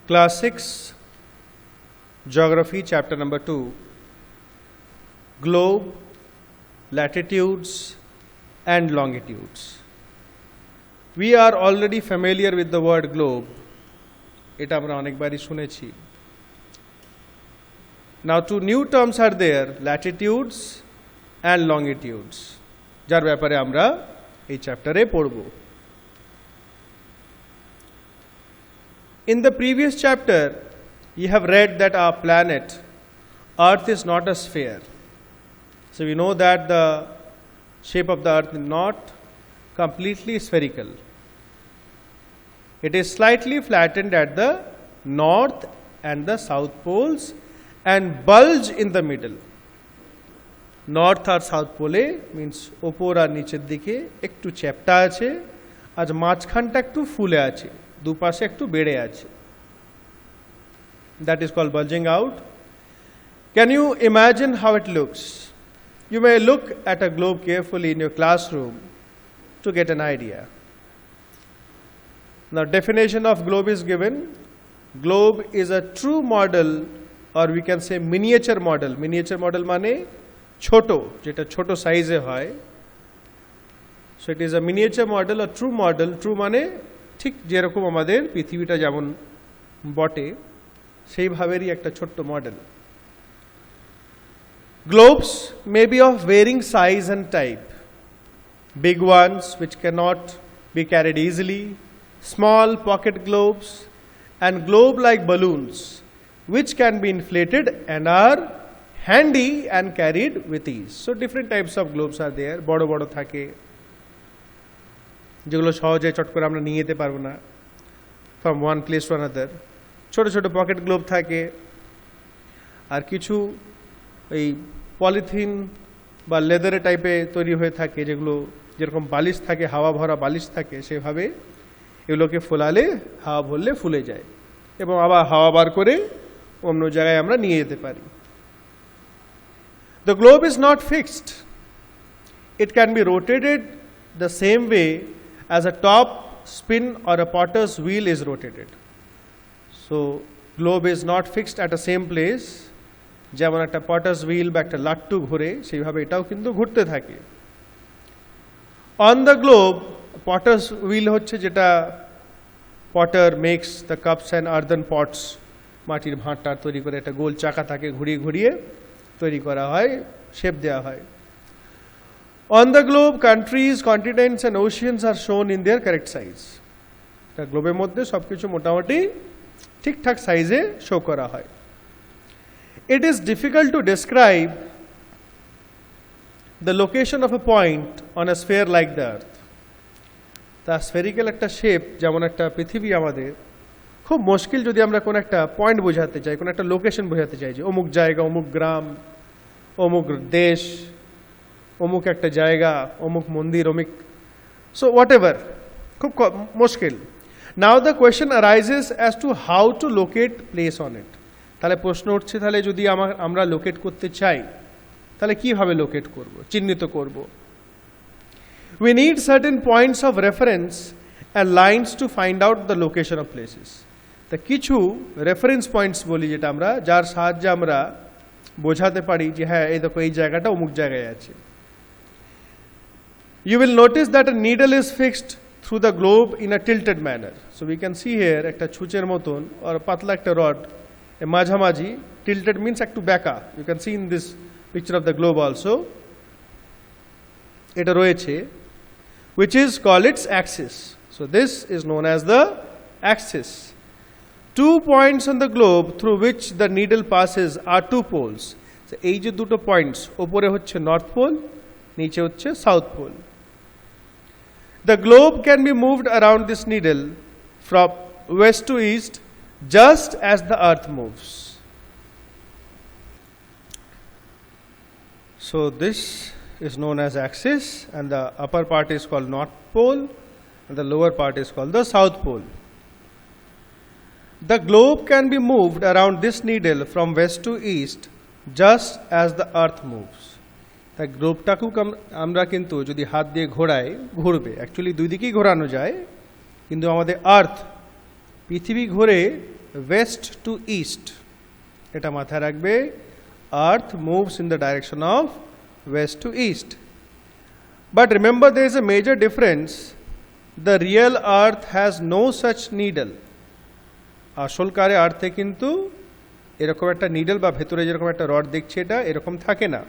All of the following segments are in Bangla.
Class 6 Geography chapter number 2 Globe, latitudes and longitudes. We are already familiar with the word globe. এটা আমরা অনেকবারই শুনেছি. Now two new terms are there, latitudes and longitudes, যার ব্যাপারে আমরা এই চ্যাপ্টারে পড়ব. In the previous chapter, you have read that our planet, Earth, is not a sphere. So we know that the shape of the Earth is not completely spherical. It is slightly flattened at the north and the south poles and bulge in the middle. North or south pole means opor আর নিচের দিকে একটু চ্যাপ্টা আছে, আর মাঝখানটা একটু ফুলে আছে, দুপাশে একটু বেড়ে আছে. That is called bulging out. Can you imagine how it looks? You may look at a globe carefully in your classroom to get an idea. Now, definition of globe is given. Globe is a true model, or we can say miniature model. Miniature model মানে ছোট, যেটা ছোট সাইজে হয়. So it is a miniature model, a true model. True মানে ঠিক যেরকম আমাদের পৃথিবীটা যেমন বটে সেইভাবেরই একটা ছোট্ট model. Globes may be of varying size and type. Big ones which cannot be carried easily, small pocket globes, and globe-like balloons which can be inflated and are handy and carried with ease. So different types of globes are there. বড় বড় থাকে, যেগুলো সহজে চট করে আমরা নিয়ে যেতে পারবো না, from one place to another. ছোট ছোট পকেট গ্লোব থাকে, আর কিছু এই পলিথিন বা লেদারের টাইপে তৈরি হয়ে থাকে, যেগুলো যেরকম বালিশ থাকে, হাওয়া ভরা বালিশ থাকে, সেভাবে এগুলোকে ফোলালে হাওয়া ভরলে ফুলে যায় এবং আবার হাওয়া বার করে অন্য জায়গায় আমরা নিয়ে যেতে পারি. The globe is not fixed. It can be rotated the same way as a top spin or a potter's wheel is rotated. So globe is not fixed at the same place. যেমন একটা পটার্স হুইল বা একটা লাট্টু ঘুরে, সেইভাবে এটাও কিন্তু ঘুরতে থাকে. On the globe, potter's wheel হচ্ছে যেটা potter makes the cups and earthen pots, মাটির ভাঁড়টা তৈরি করে একটা গোল চাকা থাকে, ঘুরিয়ে ঘুরিয়ে তৈরি করা হয়, শেপ দেওয়া হয়. On the globe, countries, continents and oceans are shown in there correct size. এটা গ্লোবের মধ্যে সব কিছু মোটামুটি ঠিকঠাক সাইজে শো করা হয়. It is difficult to describe the location of a point on a sphere like the Earth. তা spherical একটা শেপ যেমন একটা পৃথিবী আমাদের, খুব মুশকিল যদি আমরা কোন একটা পয়েন্ট বোঝাতে চাই, কোন একটা লোকেশন বোঝাতে চাই, যে অমুক জায়গা, অমুক গ্রাম, অমুক দেশ, অমুক একটা জায়গা, অমুক মন্দির, অমুক, so whatever, খুব মুশকিল. Now the question arises as to how to locate place on it. তাহলে প্রশ্ন উঠছে, তাহলে যদি আমরা লোকেট করতে চাই তাহলে কিভাবে লোকেট করব, চিহ্নিত করব? We need certain points of reference and lines to find out the location of places. তা কিছু রেফারেন্স পয়েন্টস বলি, যেটা আমরা, যার সাহায্যে আমরা বোঝাতে পারি যে হ্যাঁ এই দেখো এই জায়গাটা অমুক জায়গায় আছে. You will notice that a needle is fixed through the globe in a tilted manner. So we can see here একটা ছুঁচের মতন আর পাতলা একটা রড, মাঝামাঝি, tilted means একটু বেঁকা. You can see in this picture of the globe also এটা রয়েছে, which is called its axis. So this is known as the axis. 2 points on the globe through which the needle passes are 2 poles. So এই যে দুটো পয়েন্টস, উপরে হচ্ছে নর্থ পোল, নিচে হচ্ছে south pole. The globe can be moved around this needle from west to east just as the earth moves. So this is known as axis, and the upper part is called north pole and the lower part is called the south pole. The globe can be moved around this needle from west to east just as the earth moves. তাই গ্লোবটাকেও আমরা কিন্তু যদি হাত দিয়ে ঘোরাই ঘুরবে, অ্যাকচুয়ালি দুই দিকেই ঘোরানো যায়, কিন্তু আমাদের আর্থ পৃথিবী ঘোরে ওয়েস্ট টু ইস্ট, এটা মাথায় রাখবে। Earth moves in the direction of west to east. But remember there is a major difference, the real earth has no such needle. আসলকারে আর্থে কিন্তু এরকম একটা নিডল বা ভেতরে যেরকম একটা রড দেখছি এটা এরকম থাকে না,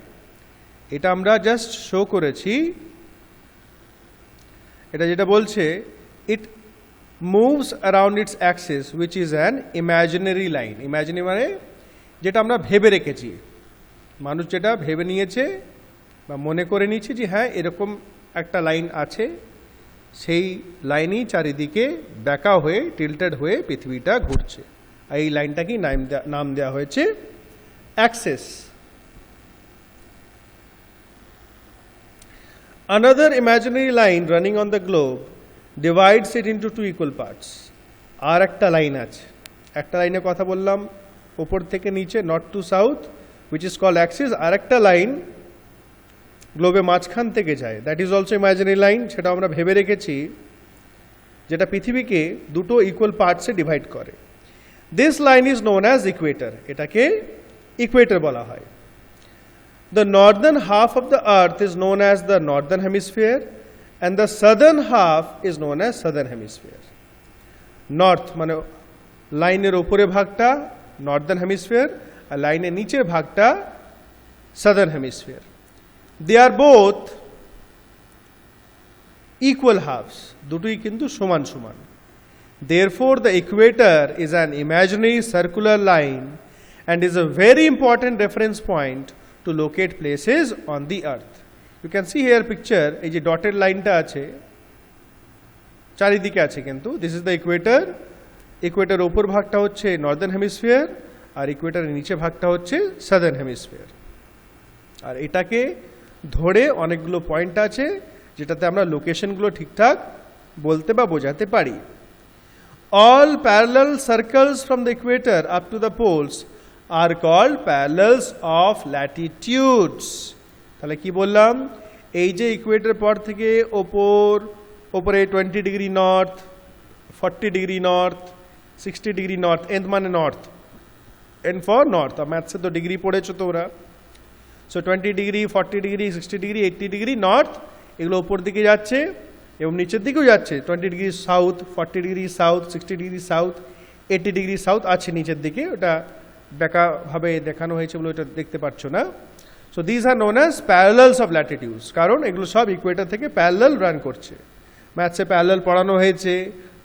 এটা আমরা জাস্ট শো করেছি। এটা যেটা বলছে, it moves around its axis which is an imaginary line. Imaginary মানে যেটা আমরা ভেবে রেখেছি, মানুষ যেটা ভেবে নিয়েছে বা মনে করে নিয়েছে যে হ্যাঁ এরকম একটা লাইন আছে, সেই লাইনই চারিদিকে বেঁকা হয়ে টিল্টেড হয়ে পৃথিবীটা ঘুরছে। এই লাইনটাকেই নাম দেওয়া হয়েছে Axis. Another imaginary line running on the globe divides it into two equal parts. আর একটা লাইন আছে, একটা লাইনের কথা বললাম উপর থেকে নিচে, north two south, which is called axis। আর একটা লাইন গ্লোবে মাঝখান থেকে যায়, that is also imaginary line, সেটা আমরা ভেবে রেখেছি, যেটা পৃথিবীকে দুটো ইকুয়াল পার্টসে ডিভাইড করে। This line is known as Ecuador, এটাকে ইকুয়েটর বলা হয়। The northern half of the earth is known as the northern hemisphere and the southern half is known as southern hemisphere. North মানে লাইনের উপরে ভাগটা northern hemisphere আর লাইনের নিচের ভাগটা southern hemisphere. They are both equal halves, দুটোই কিন্তু সমান সমান। Therefore the equator is an imaginary circular line and is a very important reference point to locate places on the earth. You can see here picture, এই যে dotted লাইনটা আছে চারিদিকে আছে কিন্তু, this is the equator. Ecuador উপর ভাগটা হচ্ছে নর্দার্ন হেমিস্ফিয়ার আর ইকুয়েটরের নিচে ভাগটা হচ্ছে সাদার্ন হেমিস্ফিয়ার। আর এটাকে ধরে অনেকগুলো পয়েন্ট আছে যেটাতে আমরা লোকেশনগুলো ঠিকঠাক বলতে বা বোঝাতে পারি। All parallel circles from the equator up to the poles are called parallels of latitudes. তাহলে কি বললাম, এই যে ইকুয়েটর পর থেকে ওপরে 20 degree north, 40 degree north, 60 degree north, and মানে নর্থ, এন্ড ফর নর্থ, ম্যাথসে তো ডিগ্রি পড়েছো তোমরা। So 20 degree, 40 degree, 60 degree, 80 degree north, এগুলো উপর দিকে যাচ্ছে এবং নিচের দিকেও যাচ্ছে। 20 degree south, 40 degree south, 60 degree south, 80 degree south আছে নিচের দিকে, ওটা বেঁকাভাবে দেখানো হয়েছে বলে ওটা দেখতে পাচ্ছ না। So this are known as parallels of latitudes, কারণ এগুলো সব ইকুয়েটর থেকে প্যারালাল রান করছে। ম্যাথসে প্যারালাল পড়ানো হয়েছে,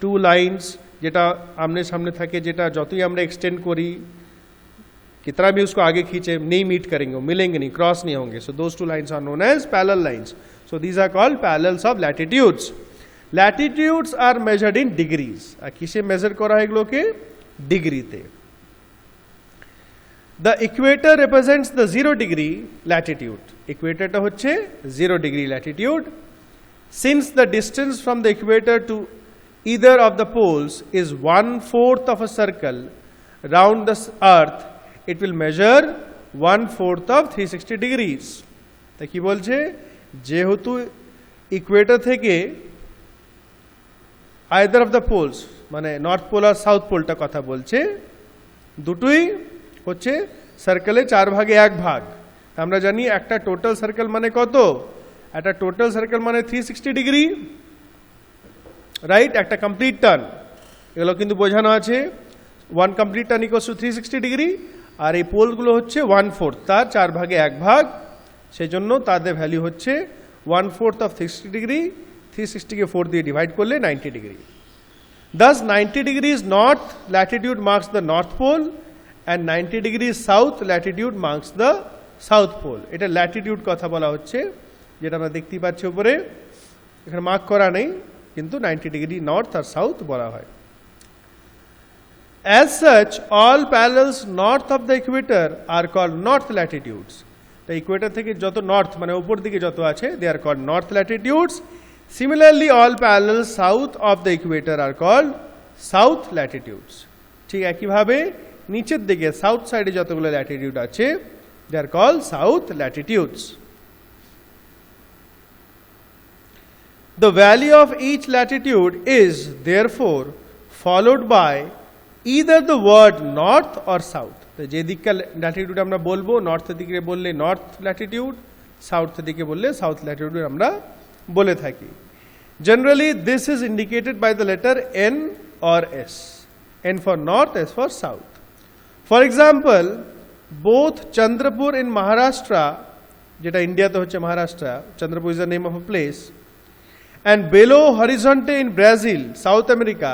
টু লাইন্স যেটা আমনে সামনে থাকে, যেটা যতই আমরা এক্সটেন্ড করি कितना भी उसको आगे खींचे नहीं मीट करेंगे, मिलेंगे नहीं, क्रॉस नहीं होंगे। So those two lines are known as parallel lines. So these are called parallels of latitudes. Latitudes are measured in degrees. আর কিসে মেজার করা হয় এগুলোকে? ডিগ্রিতে। The equator represents the 0 degree latitude. ইকুয়েটরটা হচ্ছে 0 degree latitude. Since the distance from the equator to either of the poles is 1/4 of a circle round the earth, it will measure 1/4 of 360 degrees. তা কি বলছে, যেহেতু ইকুয়েটর থেকে আইদার অফ দ্য পোলস মানে নর্থ পোল আর সাউথ পোলটা কথা বলছে, দুটোই হচ্ছে সার্কেলে 4 ভাগে 1 ভাগ। আমরা জানি একটা টোটাল সার্কেল মানে কত, একটা টোটাল সার্কেল মানে 360 ডিগ্রি, রাইট? একটা কমপ্লিট টার্ন, এগুলো কিন্তু বোঝানো আছে। 1 complete turn equals to 360 degree, আর এই পোলগুলো হচ্ছে 1/4, তার 4 ভাগে 1 ভাগ, সেই জন্য তাদের ভ্যালু হচ্ছে 1/4 অফ 360 ডিগ্রি। 360কে 4 দিয়ে ডিভাইড করলে 90 degree. Thus 90 degrees north latitude marks the north pole and 90 degrees south latitude marks the south pole. এটা ল্যাটিটিউড কথা বলা হচ্ছে, যেটা আমরা দেখতেই পাচ্ছি উপরে, এখানে মার্ক করা নেই, কিন্তু 90 ডিগ্রি নর্থ আর সাউথ বলা হয়। As such, all parallels north of the equator are called north latitudes. The equator থেকে যত নর্থ মানে উপর দিকে যত আছে, they are called north latitudes. Similarly, all parallels south of the equator are called south latitudes. ঠিক একইভাবে নিচের দিকে সাউথ সাইডে যতগুলো ল্যাটিটিউড আছে, they are called south latitudes. The value of each latitude is therefore followed by either the word north or south. তো যে দিককার ল্যাটিটিউড আমরা বলবো, নর্থের দিকে বললে নর্থ ল্যাটিটিউড, সাউথের দিকে বললে সাউথ ল্যাটিটিউড আমরা বলে থাকি। Generally this is indicated by the letter N or S. N for north, S for south. For example, both Chandrapur in Maharashtra, যেটা ইন্ডিয়াতে হচ্ছে Maharashtra, Chandrapur is the name of a place, and Belo Horizonte in Brazil, South America,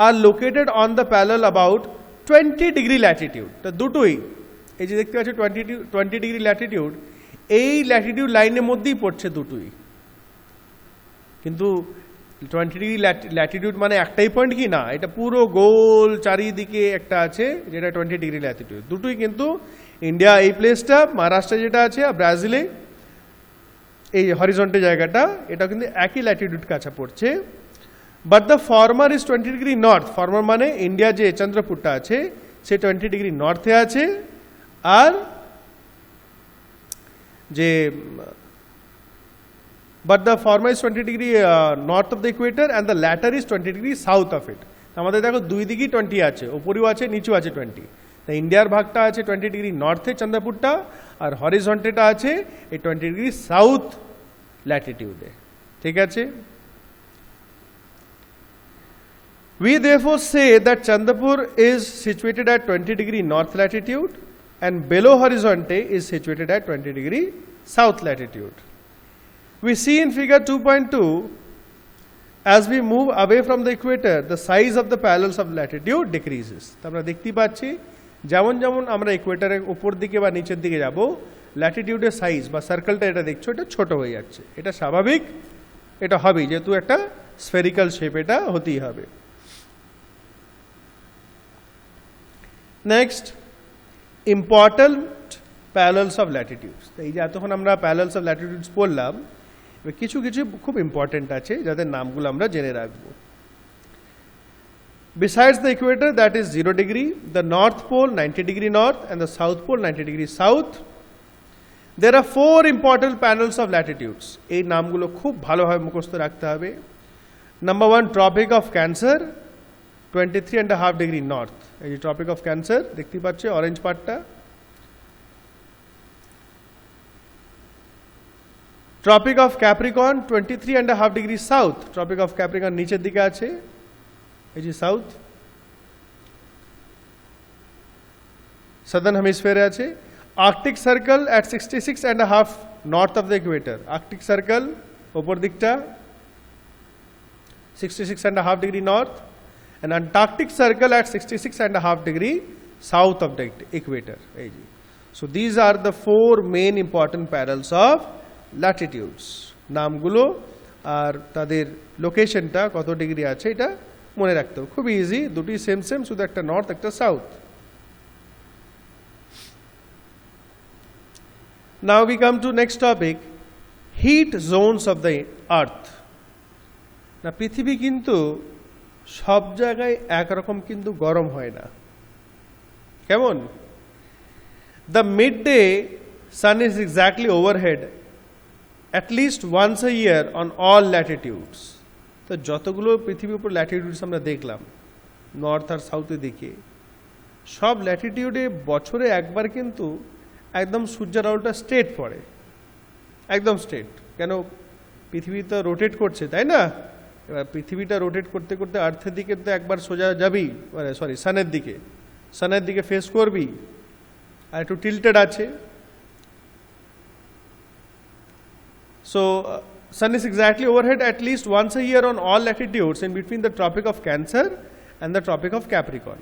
are located on the parallel about 20 degree latitude. তো দুটোই এই যে দেখতে পাচ্ছ 20 ডিগ্রি ল্যাটিটিউড, এই ল্যাটিটিউড লাইনের মধ্যেই পড়ছে দুটোই। কিন্তু 20 ডিগ্রি ল্যাটিটিউড মানে একটাই পয়েন্ট কি না, এটা পুরো গোল চারিদিকে একটা আছে যেটা 20 ডিগ্রি ল্যাটিটিউড। দুটোই কিন্তু ইন্ডিয়া এই প্লেসটা, মহারাষ্ট্রে যেটা আছে, আর ব্রাজিলে এই হরিজন্টে জায়গাটা, এটা কিন্তু একই ল্যাটিটিউড কাছে পড়ছে। But the former is 20 degree north. Former মানে ইন্ডিয়া যে চন্দ্রপুরটা আছে সে 20 ডিগ্রি নর্থে আছে, আর যে but the former is 20 degree north of the equator and the latter is 20 degree south of it. আমাদের দেখো দুই দিকেই 20 আছে, ওপরেও আছে নিচেও আছে 20। তাই ইন্ডিয়ার ভাগটা আছে 20 ডিগ্রি নর্থে চন্দ্রপুরটা, আর হরিজন্টেটা আছে এই 20 ডিগ্রি সাউথ ল্যাটিটিউডে। ঠিক আছে? We therefore say that Chandrapur is situated at 20 degree north latitude and Belo Horizonte is situated at 20 degree south latitude. We see in figure 2.2, as we move away from the equator, the size of the parallels of latitude decreases. তো আমরা দেখতে পাচ্ছি যেমন যেমন আমরা ইকুয়েটরের উপর দিকে বা নিচের দিকে যাব, ল্যাটিটিউডের সাইজ বা সার্কেলটা এটা দেখছো এটা ছোট হয়ে যাচ্ছে। এটা স্বাভাবিক, এটা হবেই, যেহেতু একটা স্ফেরিক্যাল শেপ, এটা হতেই হবে। Next, important parallels of latitudes. এই যে এতক্ষণ আমরা প্যারালালস অফ ল্যাটিটিউডস পড়লাম, এবার কিছু কিছু খুব ইম্পর্ট্যান্ট আছে যাদের নামগুলো আমরা জেনে রাখবো। Besides the equator, that is 0 degree, the north pole 90 degree north and the south pole 90 degree south, there are 4 important parallels of latitudes. এই নামগুলো খুব ভালোভাবে মুখস্থ রাখতে হবে। Number 1, Tropic of Cancer 23.5 degree north. এই যে Tropic of Cancer দেখতে পাচ্ছ অরেঞ্জ পার্টটা। Tropic of Capricorn 23.5 degree south. Tropic of Capricorn নিচের দিকে আছে, এই যে সাউথ, সাদার্ন হেমিস্ফিয়ারে আছে। Arctic circle at 66.5 north of the Ecuador. Arctic circle ওপর দিকটা 66.5 degree north, and Antarctic circle at 66.5 degree south of the equator. So these are the 4 main important parallels of latitudes. নামগুলো আর তাদের লোকেশনটা কত ডিগ্রি আছে এটা মনে রাখতে হবে, খুব ইজি, দুটি সেম সেম, শুধু একটা নর্থ একটা south. Now we come to next topic, heat zones of the earth. না পৃথিবী কিন্তু সব জায়গায় একরকম কিন্তু গরম হয় না, কেমন? The midday sun is exactly overhead at least once a year on all latitudes. তো যতগুলো পৃথিবীর উপর ল্যাটিটিউডস আমরা দেখলাম নর্থ আর সাউথের দিকে, সব ল্যাটিটিউডে বছরে একবার কিন্তু একদম সূর্যের আলোটা স্ট্রেট পড়ে, একদম স্ট্রেট। কেন? পৃথিবী তো রোটেট করছে, তাই না? এবার পৃথিবীটা রোটেট করতে করতে আর্থের দিকে তো একবার সোজা যাবি, সরি সানের দিকে ফেস করবি, আর একটু টিল্টেড আছে। So sun is exactly overhead at least once a year on all latitudes in between the Tropic of Cancer and the Tropic of Capricorn.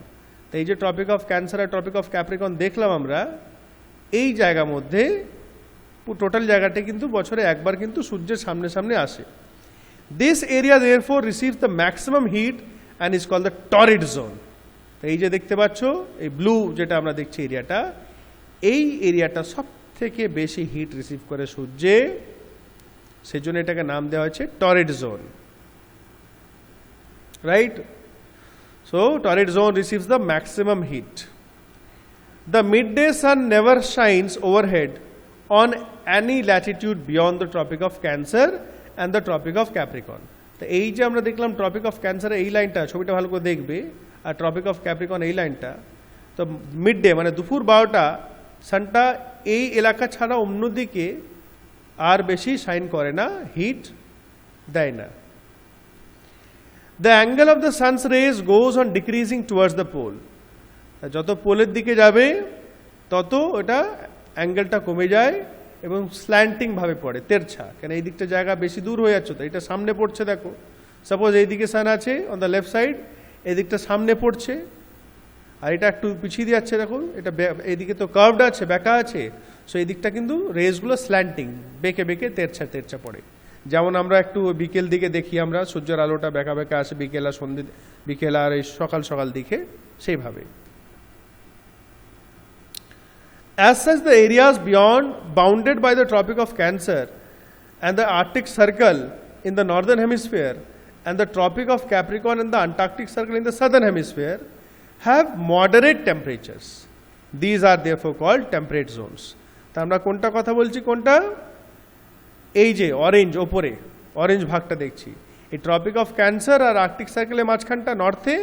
তো এই যে Tropic of Cancer R Tropic of Capricorn দেখলাম আমরা, এই জায়গার মধ্যে টোটাল জায়গাটা কিন্তু বছরে একবার কিন্তু সূর্যের সামনে সামনে আসে। This area therefore receives the maximum heat and is called the torrid zone. তো এই যে দেখতে পাচ্ছ এই ব্লু যেটা আমরা দেখছি এরিয়াটা, এই এরিয়াটা সব থেকে বেশি হিট রিসিভ করে সূর্যে, সেজন্য এটাকে নাম দেওয়া হয়েছে torrid zone, right? So torrid zone receives the maximum heat. The midday sun never shines overhead on any latitude beyond the Tropic of Cancer and the Tropic of Capricorn. তো এই যে আমরা দেখলাম ট্রপিক অফ ক্যান্সারে এই লাইনটা, ছবিটা ভালো করে দেখবে, আর ট্রপিক অফ ক্যাপ্রিকন এই লাইনটা, তো মিড ডে মানে দুপুর 12টা সানটা এই এলাকা ছাড়া অন্যদিকে আর বেশি শাইন করে না, হিট দেয় না। The angle of the sun's rays goes on decreasing towards the pole. যত পোলের দিকে যাবে তত ওটা অ্যাঙ্গেলটা কমে যায় এবং স্ল্যান্টিং ভাবে পড়ে, তেরছা, কেন এই দিকটা জায়গা বেশি দূর হয়ে যাচ্ছে, তো এটা সামনে পড়ছে। দেখো সাপোজ এইদিকে সান আছে অন দ্য লেফট সাইড, এদিকটা সামনে পড়ছে, আর এটা একটু পিছিয়ে দিয়ে যাচ্ছে। দেখুন এটা এইদিকে তো কার্ভড আছে, বেঁকা আছে, সো এই দিকটা কিন্তু রেসগুলো স্ল্যান্টিং, বেঁকে বেঁকে তেরছা তেরছা পড়ে। যেমন আমরা একটু বিকেল দিকে দেখি, আমরা সূর্যের আলোটা বেঁকা বেঁকা আসে বিকেল আর সন্ধ্যে, বিকেল আর এই সকাল সকাল দিকে, সেইভাবে। As such, the areas beyond bounded by the Tropic of Cancer and the Arctic Circle in the northern hemisphere and the Tropic of Capricorn and the Antarctic Circle in the southern hemisphere have moderate temperatures. These are therefore called temperate zones. তা আমরা কোনটা কথা বলছি, কোনটা? এই যে অরেঞ্জ, ওপরে অরেঞ্জ ভাগটা দেখছি, এই ট্রপিক অফ ক্যান্সার আর আর্কটিক সার্কেলের মাঝখানটা নর্থে,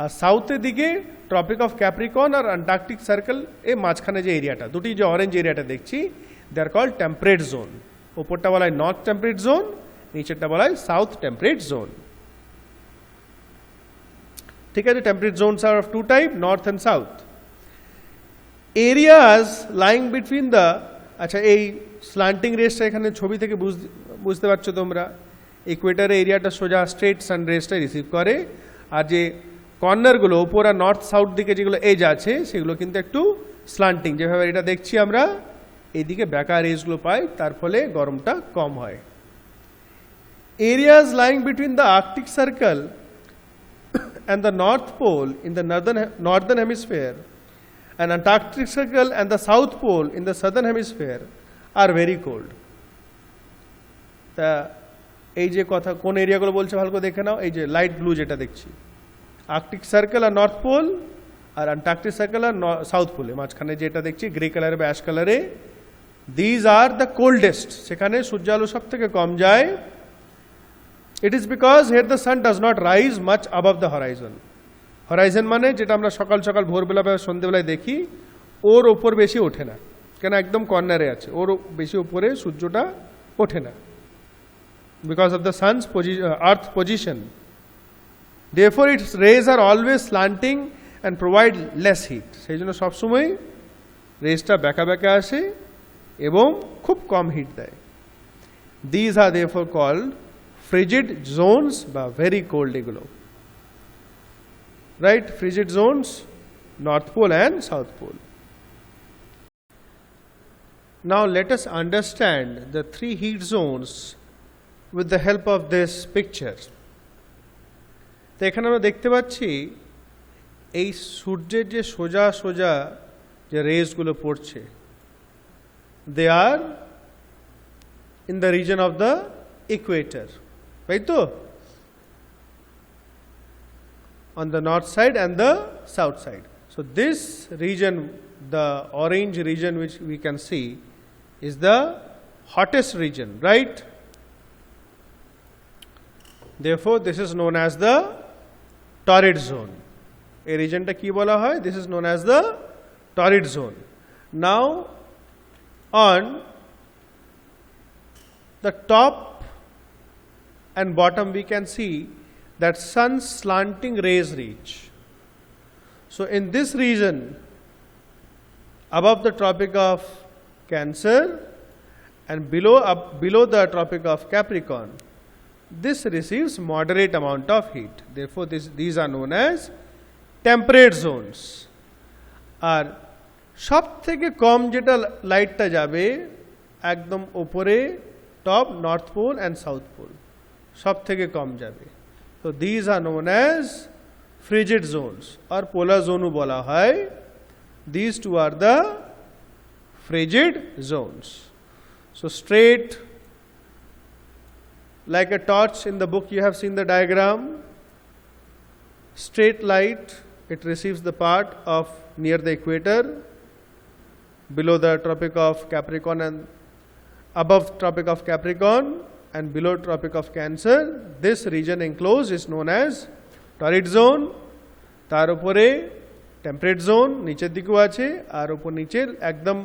আর সাউথের দিকে ট্রপিক অফ ক্যাপ্রিকন আর আন্টার্কটিক সার্কেল এ মাঝখানে যে এরিয়াটা, দুটি যে অরেঞ্জ এরিয়াটা দেখছি, they are called temperate zone. ওপরটা বলা হয় নর্থ টেম্পারেট জোন, নিচেরটা বলা হয় সাউথ টেম্পারেট জোন। ঠিক আছে, temperate zones are of two type, north and south. Areas lying between the, আচ্ছা এই স্ল্যান্টিং রেসটা এখানে ছবি থেকে বুঝতে পারছো তোমরা, ইকুয়েটারে এরিয়াটা সোজা স্ট্রেট সান রেসটা রিসিভ করে, আর যে কর্নারগুলো ওপর আর নর্থ সাউথ দিকে যেগুলো এজ আছে সেগুলো কিন্তু একটু স্ল্যান্টিং, যেভাবে এটা দেখছি আমরা, এইদিকে বেঁকা রেসগুলো পাই, তার ফলে গরমটা কম হয়। Areas lying between the Arctic circle and the North Pole in the northern hemisphere and Antarctic Circle and the South Pole in the southern hemisphere are very cold. তা এই যে কথা কোন এরিয়াগুলো বলছে ভালো করে দেখে নাও, এই যে লাইট ব্লু যেটা দেখছি, আর্কটিক সার্কেল আর নর্থ পোল, আর আন্টার্কটিক সার্কেল আর সাউথ পোলে মাঝখানে যেটা দেখছি গ্রে কালারে বা অ্যাশ কালারে, দিজ আর দ্য কোল্ডেস্ট, সেখানে সূর্যালো সব থেকে কম যায়। It is because here the sun does not rise much above the horizon. Horizon মানে যেটা আমরা সকাল সকাল ভোরবেলা বা সন্ধ্যেবেলায় দেখি, ওর ওপর বেশি ওঠে না, কেন একদম কর্নারে আছে, ওর বেশি উপরে সূর্যটা ওঠে না, because of the sun's earth position. Therefore its rays are always slanting and provide less heat. সেই জন্য সবসময় রেসটা বেঁকা বেঁকা আসে এবং খুব কম হিট দেয়। These are therefore called frigid zones বা very cold এগুলো, right? Frigid zones, North Pole and South Pole. Now let us understand the three heat zones with the help of this picture. তো এখানে আমরা দেখতে পাচ্ছি এই সূর্যের যে সোজা সোজা যে রেসগুলো পড়ছে, they are in the region of the equator, right? তো on the north side and the south side. So this region, the orange region which we can see, is the hottest region, right? Therefore this is known as the torrid zone. এই রিজনটা কি বলা হয়? This is known as the torrid zone. Now on the top and bottom we can see that sun's slanting rays reach. So in this region above the Tropic of Cancer and below the Tropic of Capricorn, this receives moderate amount of heat. Therefore these are known as temperate zones. আর সব থেকে কম যেটা লাইটটা যাবে একদম উপরে top, North Pole and South Pole, সব থেকে কম যাবে। তো these are known as frigid zones, আর পোলার জোনও বলা হয়। These two are the frigid zones. So straight like a torch, in the book you have seen the diagram, straight light, it receives the part of near the equator, below the Tropic of Capricorn and above Tropic of Capricorn, and below Tropic of Cancer. This region enclosed is known as torrid zone. তার উপরে টেম্পারেট জোন নিচের দিকেও আছে, আর উপর নিচের একদম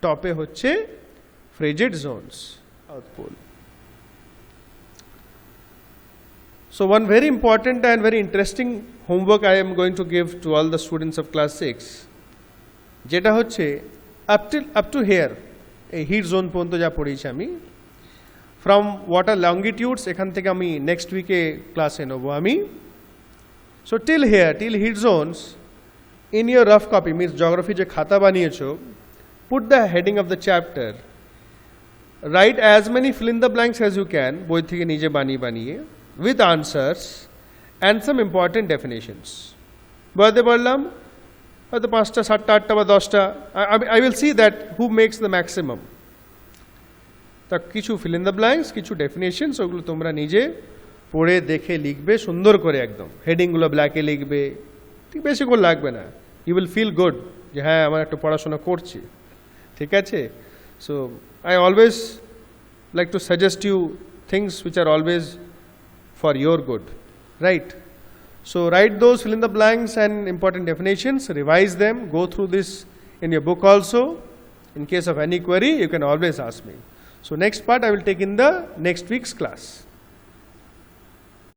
টপে হচ্ছে frigid zones, South Pole. So one very important and very interesting homework I am going to give to all the students of class 6, যেটা হচ্ছে up to here এই হিট জোন পর্যন্ত যা পড়েছি আমি, ফ্রম ওয়াটার লঙ্গিটিউডস এখান থেকে আমি নেক্সট উইকে ক্লাসে নেব আমি। So till here, till heat zones, in your rough copy means geography যে খাতা বানিয়েছো, put the heading of the chapter, write as many fill in the blanks as you can, বই থেকে নিজে বানিয়ে বানিয়ে, with answers and some important definitions. বলতে পারলাম হয়তো 5টা 7টা 8টা বা 10টা, I will see that who makes the maximum. তা কিছু fill in the blanks, কিছু definitions, ওগুলো তোমরা নিজে পড়ে দেখে লিখবে সুন্দর করে, একদম হেডিংগুলো ব্ল্যাকে লিখবে, ঠিক বেশি করে লাগবে না, you will feel good যে হ্যাঁ আমার একটু পড়াশোনা করছি, ঠিক আছে? So I always like to suggest you things which are always for your good, right? So write those fill in the blanks and important definitions, revise them, go through this in your book also. In case of any query, you can always ask me. So next part I will take in the next week's class.